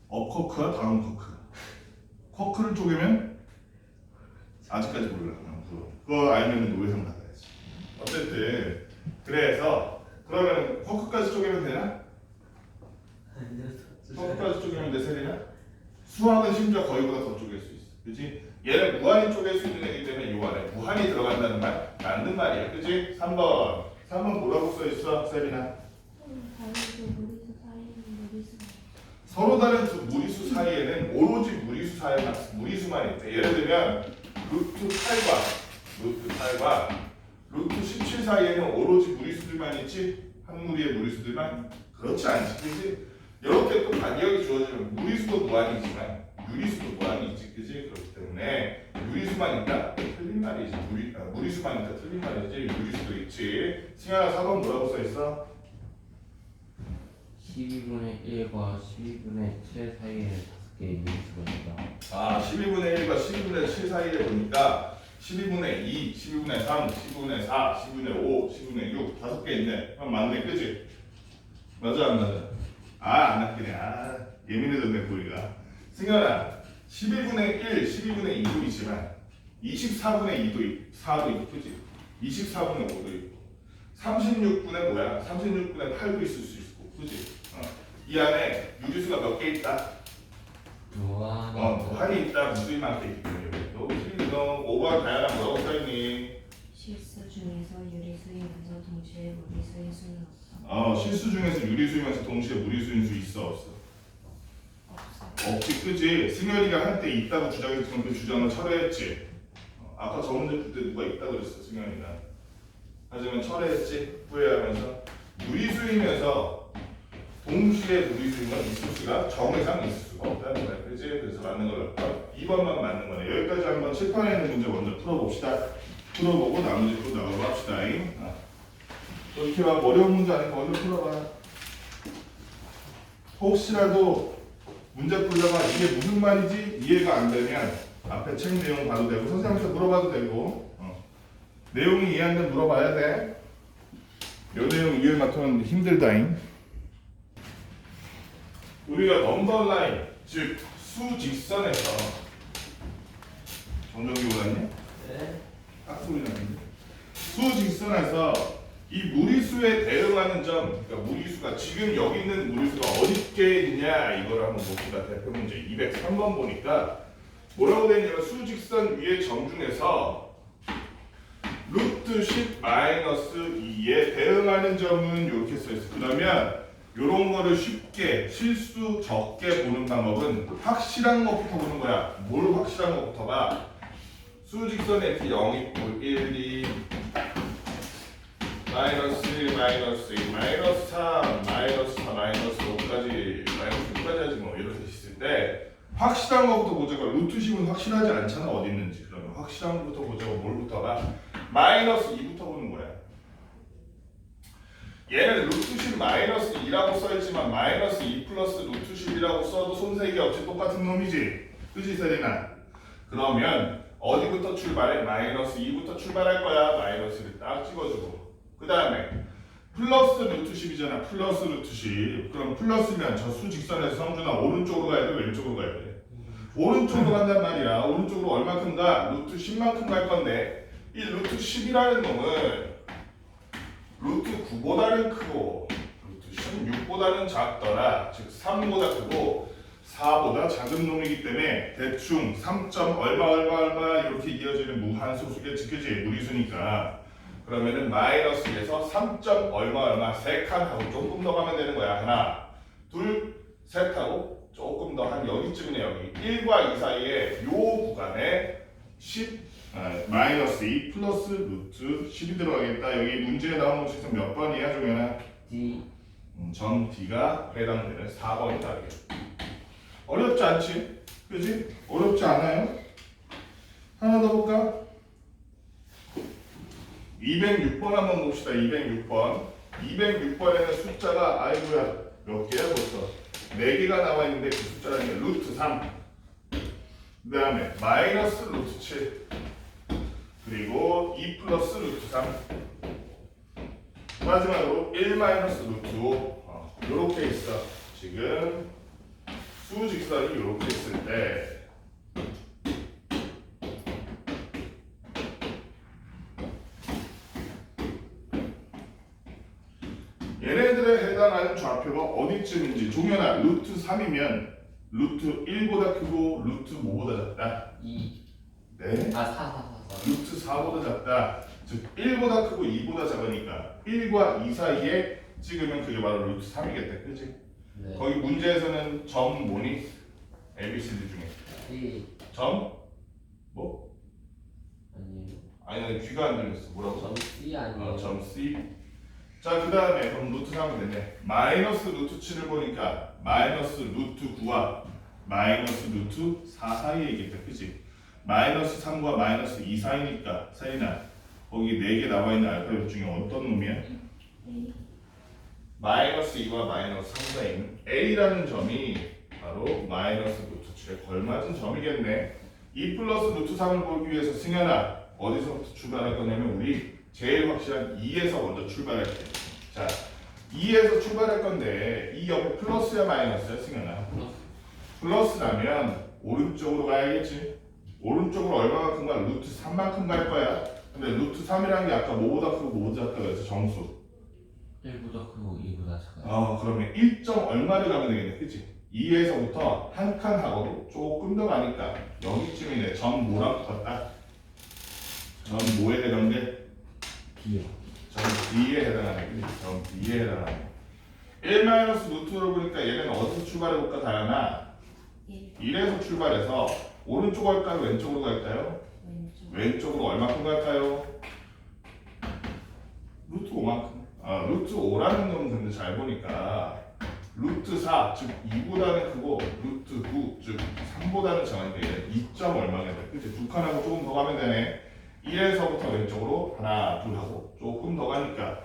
업커크와 다운커크 커크를 쪼개면? 아직까지 몰라. 그거 알면 노예상 받아야지. 어쨌든 그래서 그러면 커크까지 쪼개면 되나? 커크까지 쪼개면 돼 세리나? 수학은 심지어 거의보다 더 쪼갤 수 있어. 그치? 얘는 무한히 쪼갤 수 있는 애기 때문에 이 안에 무한히 들어간다는 말 맞는 말이야. 그치? 3번 뭐라고 써있어 세리나? 다른 두 무리수 사이는 무리수 서로 다른 두 무리수 사이에는 오로지 무리수만 있대. 예를 들면 루트 8과 루트 17 사이에는 오로지 무리수들만 있지 한 무리의 무리수들만 그렇지 않지. 그지? 이렇게 또 간격이 주어지면 무리수도 무한이지만 유리수도 무한이지. 그지? 그렇기 때문에 유리수만 있다? 틀린 말이지. 무리수만 있다? 틀린 말이지. 유리수도 있지. 승현아 4번 뭐라고 써있어? 12분의 1과 12분의 7 사이에 5개의 유리수가 있다. 12분의 1과 12분의 7 사이에 보니까 12분의 2, 12분의 3, 12분의 4, 12분의 5, 12분의 6 5개 있네. 그럼 맞네. 그치? 맞아 안 맞아? 안 맞기네. 예민해졌네 보이가. 승현아 12분의 1, 12분의 2도 있지만 24분의 2도 4도 있고 그치? 24분의 5도 있고 36분의 뭐야? 36분의 8도 있을 수 있고 그치? 이 안에 유리수가 몇 개 있다? 무한히 있다. 무수히 많게 있기 때문에 너 5번 다양한 뭐라고 써있니? 실수 중에서 유리수이면서 동시에 무리수인 수는 없다. 실수 중에서 유리수이면서 동시에 무리수인 수 있어 없어? 없어요. 없지, 그지? 승현이가 한때 있다고 주장했지만 그 주장을 철회했지. 아까 저 문제 풀 때 누가 있다고 그랬어, 승현이가. 하지만 철회했지, 후회하면서. 무리수이면서 동시에 무리수인 건 있을 수가 정의상 있을 수가 없다는 거야, 그지? 그래서 맞는 걸로 2번만 맞는 거네. 여기까지 한번 칠판에 있는 문제 먼저 풀어봅시다. 풀어보고 나머지 또 나가고 합시다. 또 이렇게 막 어려운 문제 아니까 먼저 풀어봐. 혹시라도 문제 풀다가 이게 무슨 말이지 이해가 안 되면 앞에 책 내용 봐도 되고 선생님한테 물어봐도 되고 내용이 이해 안 되면 물어봐야 돼. 요 내용 이해 맡으면 힘들다잉. 우리가 넘버라인 즉 수직선에서 정정기 올랐니? 네. 딱 소리 나는데 수직선에서 이 무리수에 대응하는 점, 그러니까 무리수가 지금 여기 있는 무리수가 어디께 있냐 이걸 한번 봅시다. 대표 문제 203번 보니까 뭐라고 되어 있냐면 수직선 위의 점 중에서 루트 10 마이너스 2에 대응하는 점은 이렇게 써있어. 그러면 이런 거를 쉽게 실수 적게 보는 방법은 확실한 것부터 보는 거야. 뭘 확실한 것부터 봐? 수직선에 이렇게 0 있고 1, 2 마이너스 1, 마이너스 2, 마이너스 3, 마이너스 4, 마이너스 5까지 마이너스 6까지 하지 뭐 이렇게 있을 때 확실한 것부터 보자고. 루트 10은 확실하지 않잖아 어디 있는지. 그러면 확실한 것부터 보자고. 뭘부터 봐? 마이너스 2부터 보는 거야. 얘는 루트 10 마이너스 2라고 써있지만 마이너스 2 플러스 루트 10이라고 써도 손색이 없이 똑같은 놈이지. 그치 세린아? 그러면 어디부터 출발해? 마이너스 2부터 출발할 거야. 마이너스를 딱 찍어주고 그 다음에 플러스 루트 10이잖아. 플러스 루트 10. 그럼 플러스면 저 수직선에서 성준아 오른쪽으로 가야 돼? 왼쪽으로 가야 돼? 오른쪽으로 간단 말이야. 오른쪽으로 얼마큼 가? 루트 10만큼 갈 건데 이 루트 10이라는 놈은 루트 9보다는 크고 루트 16보다는 작더라. 즉 3보다 크고 4보다 작은 놈이기 때문에 대충 3점 얼마 이렇게 이어지는 무한소수겠지. 그지? 무리수니까. 그러면은 마이너스에서 3점 얼마 3칸 하고 조금 더 가면 되는 거야. 하나, 둘, 셋 하고 조금 더 한 여기쯤이네. 여기 1과 2 사이에 요 구간에 10 마이너스 2 플러스 루트 10이 들어가겠다. 여기 문제에 나오는 것에서 몇 번이야 종현아? D 점 D가 해당되는 4번이 답이야. 어렵지 않지? 그지? 어렵지 않아요? 하나 더 볼까? 206번 한번 봅시다. 206번. 206번에는 숫자가 아이고야 몇 개야 벌써? 4개가 나와 있는데 그 숫자라는 게 루트 3. 그 다음에 마이너스 루트 7. 그리고 2 플러스 루트 3. 마지막으로 1 마이너스 루트 5. 요렇게 있어. 지금 수직선이 요렇게 있을 때 얘네들에 해당하는 좌표가 어디쯤인지. 종현아 루트 3이면 루트 1보다 크고 루트 5보다 작다. 2 네? 4 루트 4보다 작다. 즉 1보다 크고 2보다 작으니까 1과 2 사이에 찍으면 그게 바로 루트 3이겠다. 그치? 네. 거기 문제에서는 점 뭐니? ABCD 중에 D 점? 뭐? 아니에요. 아니 귀가 안 들렸어. 뭐라고? 점 C 아니에요. 점 C. 자, 그 다음에 그럼 루트 3이 됐네. 마이너스 루트 7을 보니까 마이너스 루트 9와 마이너스 루트 4 사이에 있겠다. 그치? 마이너스 3과 마이너스 2 사이니까 사이나 거기 4개 나와 있는 알파벳 중에 어떤 놈이야? A. 마이너스 2와 마이너스 3 사이에 있는 A라는 점이 바로 마이너스 루트 7에 걸맞은 점이겠네. 2 플러스 루트 3을 보기 위해서 승현아 어디서부터 출발할 거냐면 우리 제일 확실한 2에서 먼저 출발할게. 자, 2에서 출발할 건데 이 옆에 플러스야 마이너스야 승현아? 플러스라면 오른쪽으로 가야겠지. 오른쪽으로 얼마만큼 가? 루트 3만큼 갈 거야. 근데 루트 3이라는 게 아까 뭐보다 크고 뭐보다 작다 그래서 정수. 1보다 크고 2보다 작아요. 그러면 1점 얼마를 가면 되겠네. 그치? 2에서부터 한 칸 하고 조금 더 가니까 여기쯤이네. 점 뭐랑 붙었다? 점 뭐에 해당돼? B요. 점 B에 해당하는 거지. 점 B에 해당하는 거. 1-루트로 보니까 얘는 어디서 출발해볼까 다현아? 1 1에서 출발해서 오른쪽으로 갈까요? 왼쪽으로 갈까요? 왼쪽 왼쪽으로 얼마큼 갈까요? 루트 5만큼. 루트 5라는 놈은 근데 잘 보니까 루트 4, 즉 2보다는 크고 루트 9, 즉 3보다는 작은데 얘는 2점 얼마냐 돼. 그치? 두 칸하고 조금 더 가면 되네. 1에서부터 왼쪽으로 하나, 둘 하고 조금 더 가니까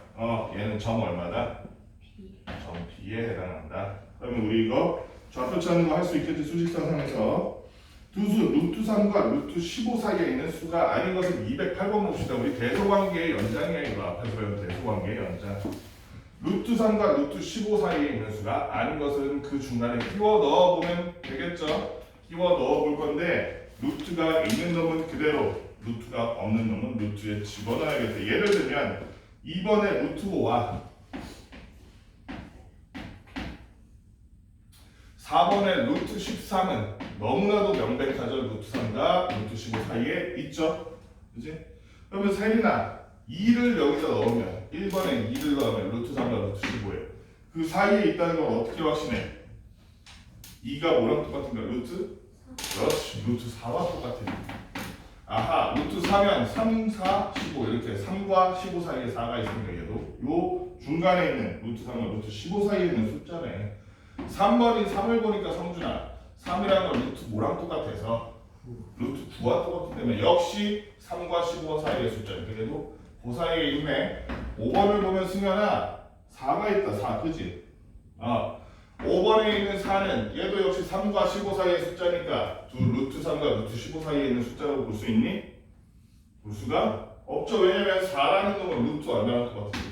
얘는 점 얼마다? B 점 B에 해당한다. 그러면 우리 이거 좌표 찾는 거 할 수 있겠지? 수직사상에서 두수 루트 3과 루트 15 사이에 있는 수가 아닌 것은 208번 봅시다. 우리 대소관계의 연장이야. 이거 앞에서 배운 대소관계의 연장. 루트 3과 루트 15 사이에 있는 수가 아닌 것은 그 중간에 끼워 넣어보면 되겠죠? 끼워 넣어볼 건데 루트가 있는 놈은 그대로, 루트가 없는 놈은 루트에 집어넣어야겠다. 예를 들면 2번의 루트 5와 4번의 루트 13은 너무나도 명백하죠. 루트 3과 루트 15 사이에 있죠. 그지? 그러면 세린아 2를 여기다 넣으면 1번에 2를 넣으면 루트 3과 루트 15예요. 그 사이에 있다는 걸 어떻게 확신해? 2가 뭐랑 똑같은가? 루트? 그렇지. 루트 4와 똑같아요. 아하, 루트 4면 3, 4, 15 이렇게 3과 15 사이에 4가 있으니까 얘도 요 중간에 있는 루트 3과 루트 15 사이에 있는 숫자네. 3번인 3을 보니까 성준아 3이라는 건 루트 뭐랑 똑같아서 루트 9와 똑같기 때문에 역시 3과 15 사이의 숫자니까 그래도 그 사이에 있네. 5번을 보면 승현아 4가 있다. 4 그지? 5번에 있는 4는 얘도 역시 3과 15 사이의 숫자니까 두 루트 3과 루트 15 사이에 있는 숫자라고 볼 수 있니? 볼 수가 없죠. 왜냐면 4라는 놈은 루트 얼마나 똑같아?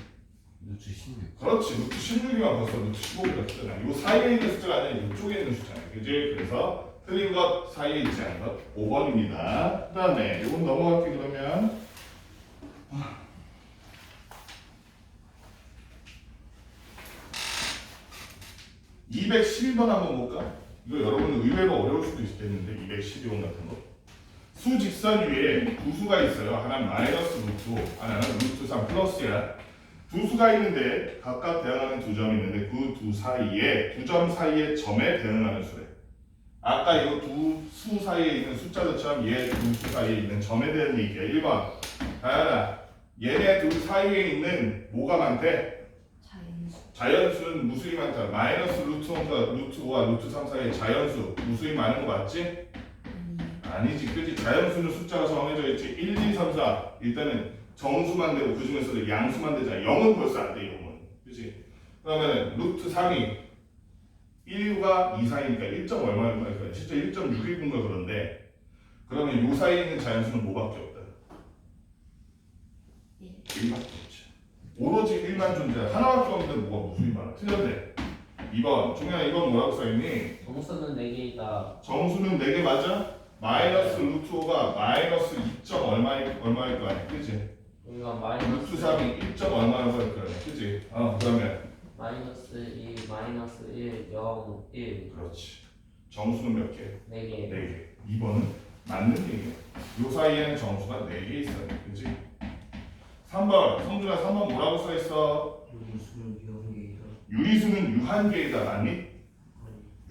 루트 16. 그렇지. 루트 16이면 벌써 루트 15보다 크잖아. 이 사이에 있는 숫자가 아니라 이쪽에 있는 숫자네. 그지? 그래서 틀린 것 사이에 있지 않은 것 5번입니다. 그 다음에 이건 넘어갈게 그러면 212번 한번 볼까? 이거 여러분은 의외로 어려울 수도 있겠는데 212번 같은 거. 수직선 위에 두 수가 있어요. 하나는 마이너스 루트 5, 하나는 루트 3 플러스야. 두 수가 있는데 각각 대응하는 두 점이 있는데 그 두 사이에 두 점 사이의 점에 대응하는 수래. 아까 이 두 수 사이에 있는 숫자들처럼 얘 두 수 사이에 있는 점에 대한 얘기야. 1번 다현아 얘네 둘 사이에 있는 뭐가 많대? 자연수 자연수는 무수히 많다. 마이너스 루트 1과 루트 5와 루트 3 사이에 자연수 무수히 많은 거 맞지? 아니지. 그지? 자연수는 숫자가 정해져 있지. 1, 2, 3, 4 일단은 정수만 되고 그 중에서도 양수만 되잖아. 0은 벌써 안 돼. 0은 그지? 그러면 루트 3이 1과 2 사이니까 1. 얼마일 거야? 실제 1.619인가 그런데 그러면 요 사이에 있는 자연수는 뭐밖에 없다? 1밖에 없지. 오로지 1만 존재. 하나밖에 없는데 뭐가 무수히 많아. 틀렸네. 2번 종현아 이건 뭐라고 써있니? 정수는 4개이다. 정수는 4개 맞아? 마이너스 루트 5가 마이너스 2. 얼마일 거 아니야? 그지? 우리가 루트 3이 1. 얼마일 거야? 그지? 그러면 마이너스 2, 마이너스 1, 0, 1. 그렇지. 정수는 몇 개? 4개. 4개. 2번은 맞는 얘기야. 요 사이에는 정수가 4개 있어요. 그지? 3번 성준아 3번 뭐라고 써있어? 유리수는 유형계이다. 유리수는 유한계이다. 맞니?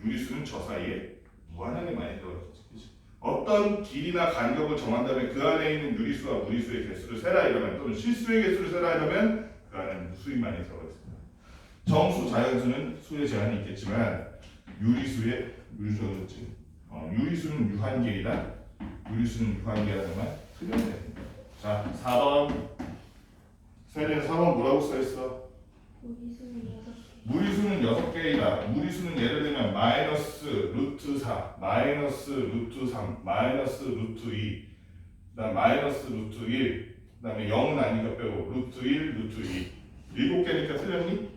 유리수는 저 사이에 무한하게 많이 들어있지. 그치? 어떤 길이나 간격을 정한 다음에 그 안에 있는 유리수와 무리수의 개수를 세라 이러면 또는 실수의 개수를 세라 이러면 그 안에 무수히 많이 들어가 있습니다. 정수, 자연수는 수의 제한이 있겠지만 유리수는 유한계이다. 유리수는 유한계라고만 틀리면 됩니다. 자, 4번 세례 4번 뭐라고 써있어? 무리수는 6개 무리수는 6개이다. 무리수는 예를 들면 마이너스 루트 4, 마이너스 루트 3, 마이너스 루트 2, 그다음 마이너스 루트 1, 그다음에 0은 아니니까 빼고 루트 1, 루트 2 7개니까 틀렸니?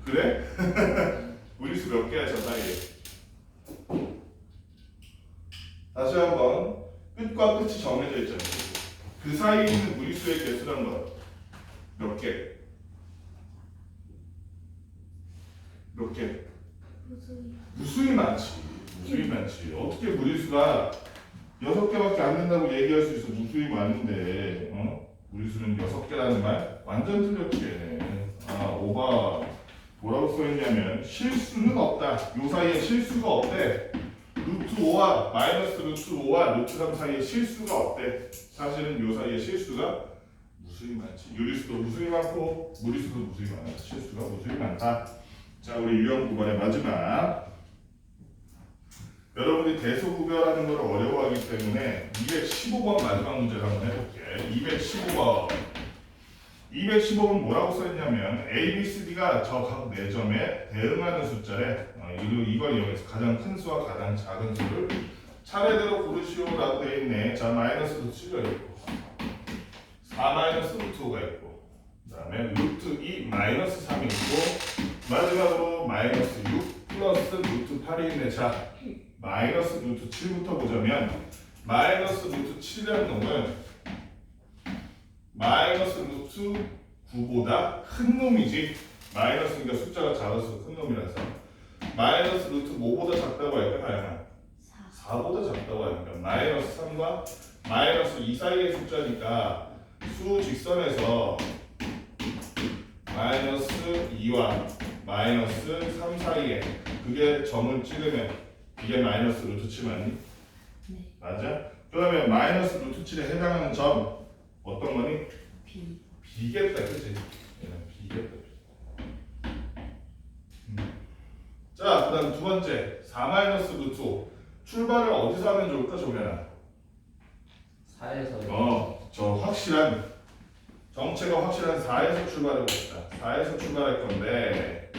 그래? 무리수 몇 개야 저 사이에? 다시 한번 끝과 끝이 정해져 있잖아요. 그 사이에 있는 무리수의 개수란 건 몇 개? 몇 개? 무수히 많지. 무수히 많지. 어떻게 무리수가 6개밖에 안 된다고 얘기할 수 있어. 무수히 많은데 무리수는 6개라는 말 완전 틀렸지. 5번 뭐라고 써있냐면 실수는 없다. 요 사이에 실수가 없대. 루트 5와 마이너스 루트 5와 루트 3 사이에 실수가 없대. 사실은 요 사이에 실수가 무수히 많지. 유리수도 무수히 많고 무리수도 무수히 많아. 실수가 무수히 많다. 자, 우리 유형 9번의 마지막. 여러분이 대소 구별하는 걸 어려워하기 때문에 215번 마지막 문제를 한번 해볼게. 215번 뭐라고 써있냐면 A, B, C, D가 저 각 4점에 대응하는 숫자래. 이걸 이용해서 가장 큰 수와 가장 작은 수를 차례대로 고르시오라고 되어 있네. 자, 마이너스도 7가 있고 4 마이너스 루트 5가 있고 그 다음에 루트 2 마이너스 3이 있고 마지막으로 마이너스 6 플러스 루트 8이 있네. 자, 마이너스 루트 7부터 보자면 마이너스 루트 7이라는 놈은 마이너스 루트 9보다 큰 놈이지. 마이너스니까 숫자가 작아서 큰 놈이라서 마이너스 루트 5보다 작다고 할까? 다양한 4보다 작다고 하니까 마이너스 3과 마이너스 2 사이의 숫자니까 수 직선에서 마이너스 2와 마이너스 3 사이에 그게 점을 찍으면 이게 마이너스 루트 7 맞니? 네. 맞아? 그러면 마이너스 루트 7에 해당하는 점 어떤 거니? B. B겠다, 그치? 얘는 B겠다. 자, 그 다음 두 번째 4 마이너스 루트 5 출발을 어디서 하면 좋을까, 조면아? 4에서 저 확실한 정체가 확실한 4에서 출발해 봅시다. 4에서 출발할 건데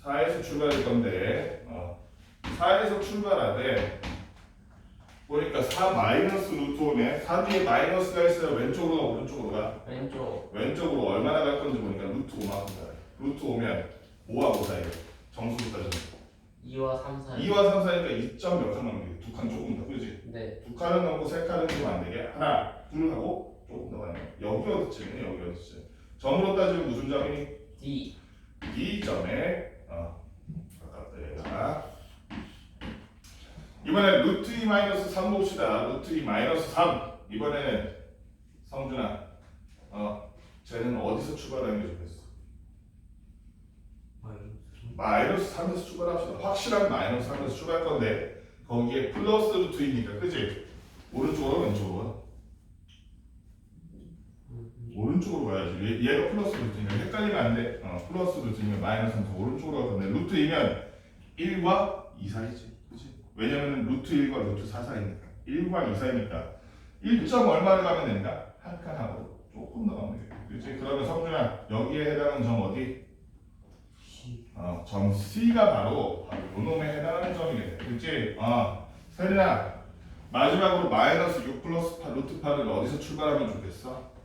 4에서 출발할 건데 4에서 출발하되 보니까 4 마이너스 루트 5네. 4 뒤에 마이너스가 있어요. 왼쪽으로 가 오른쪽으로 가? 왼쪽 왼쪽으로 얼마나 갈 건지 보니까 루트 5만큼 가요. 루트 5면 5와 5 사이 정수로 따지면 2와 3 사이 2와 3 사이니까 2점 몇 칸 남는 게 2칸 조금 더, 그지? 네. 2칸은 넘고 3칸은 좀 안 되게 하나, 둘 하고 조금 더 가네. 여기 어디쯤이네, 여기 어디쯤. 점으로 따지면 무슨 점이니? D D 점에 가깝다 얘가. 이번에 루트 2 마이너스 3 봅시다. 루트 2 마이너스 3. 이번에는 성준아, 쟤는 어디서 출발하는 게 좋겠어? 마이너스 3에서 출발합시다. 확실한 마이너스 3에서 출발할 건데 거기에 플러스 루트 2니까, 그치? 오른쪽으로 왼쪽으로? 오른쪽으로 가야지. 얘가 플러스 루트니까 헷갈리면 안 돼. 플러스 루트니까 마이너스 3에서 오른쪽으로 갈 건데 루트 2면 1과 2 사이지. 왜냐면 루트 1과 루트 4 사이니까 1과 2 사이니까 1점 얼마를 가면 된다? 한 칸하고 조금 더 가면 돼. 그렇지? 그러면 성준아 여기에 해당하는 점 어디? 점 C가 바로 요놈에 해당하는 점이겠네. 그렇지? 세린아 마지막으로 마이너스 6 플러스 8 루트 8을 어디서 출발하면 좋겠어?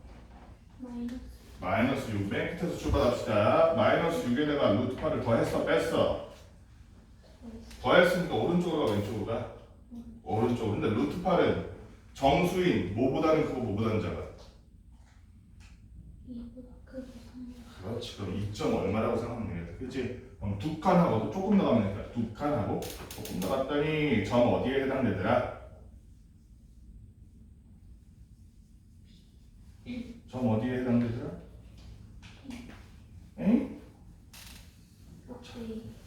마이너스 6 맨 끝에서 출발합시다. 마이너스 6에다가 루트 8을 더했어 뺐어? 더했으니까 오른쪽으로 가 왼쪽으로 가? 오른쪽으로. 근데 루트 8은 정수인 뭐보다는 크고 뭐보다는 작아? 2보다 크고 3보다. 그렇지. 그럼 2점 얼마라고 생각하면 되겠다. 그렇지? 그럼 두 칸하고도 조금 더 가면 되니까 두 칸하고 조금 더 갔더니 점 어디에 해당되더라? 점 어디에 해당되더라? 응?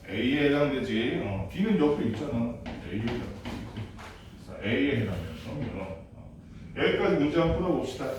A에 해당되지. B는 옆에 있잖아. A에 해당되지. A에 해당되는 점이요. 여기까지 문제 한번 풀어봅시다.